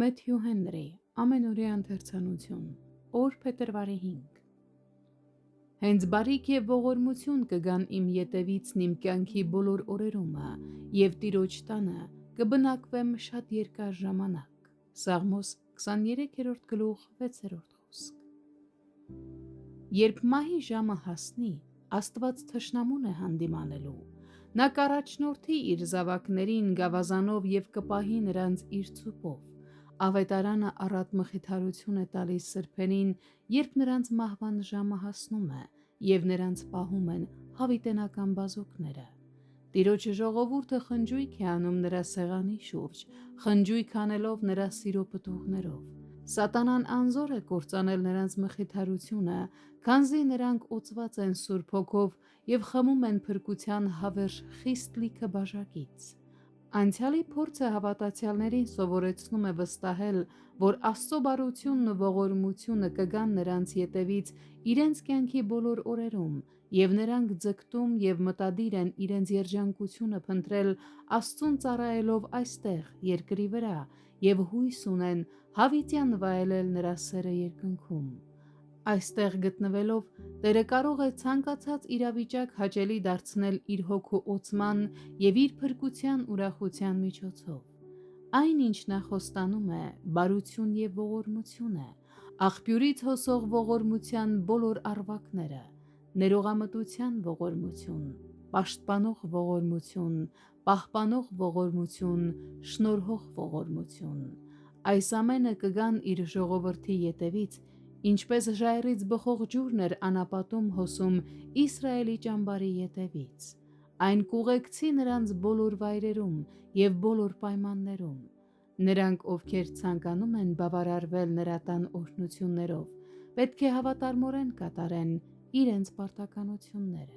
Մեթյու Հենրի, ամենօրյա ընթերցանություն, օր փետրվարի 5։ Հենց բարիք եւ ողորմություն կգան իմ ետևից իմ կյանքի բոլոր օրերումը, եւ Տիրոջ տանը կբնակվեմ շատ երկար ժամանակ։ Սաղմոս 23-րդ գլուխ 6-րդ խոսք։ Երբ մահի ժամը հասնի, Աստված թշնամուն է հանդիմանելու։ Նա կառաջնորդի իր զավակներին գավազանով եւ կպահի նրանց իր ցուպով։ Ավետարանը առատ մխիթարություն է տալիս սրբերին, երբ նրանց մահվան ժամը հասնում է եւ նրանց պահում են հավիտենական բազուկները։ Տիրոջը ժողովուրդը խնջույք է անում նրա սեղանի շուրջ, խնջույք անելով նրա սիրո պտուղներով։ Սատանան անզոր է կործանել նրանց մխիթարությունը, քանզի նրանք օծված են Սուրբ Հոգով եւ խմում են փրկության հավերժ խիստ լիքը բաժակից։ Անցյալի փորձը հավատացյալներին սովորեցնում է վստահել, որ Աստծո բարությունն ու ողորմությունը կգան նրանց ետևից իրենց կյանքի բոլոր օրերում, եւ նրանք ձգտում եւ մտադիր են իրենց երջանկությունը փնտրել Աստծուն ծառայելով այստեղ, երկրի վրա, եւ հույս ունեն հավիտյան վայելել նրա սերը երկնքում։ Այստեղ գտնվելով Տերը կարող է ցանկացած իրավիճակ հաճելի դարձնել իր հոգու օծման եւ իր փրկության ուրախության միջոցով։ Այն ինչ նա խոստանում է, բարություն եւ ողորմություն է, աղբյուրից հոսող ողորմության բոլոր առվակները, ներողամտության ողորմություն, պաշտպանող ողորմություն, պահպանող ողորմություն, շնորհող ողորմություն։ Այս ամենը կգան իր ժողովրդի ետևից, ինչպես ժայռից բխող ջուրն էր անապատում հոսում Իսրայելի ճամբարի ետևից։ Այն կուղեկցի նրանց բոլոր վայրերում եւ բոլոր պայմաններում։ Նրանք, ովքեր ցանկանում են բավարարվել նրա տան օրհնություններով, պետք է հավատարմորեն կատարեն իրենց պարտականությունները։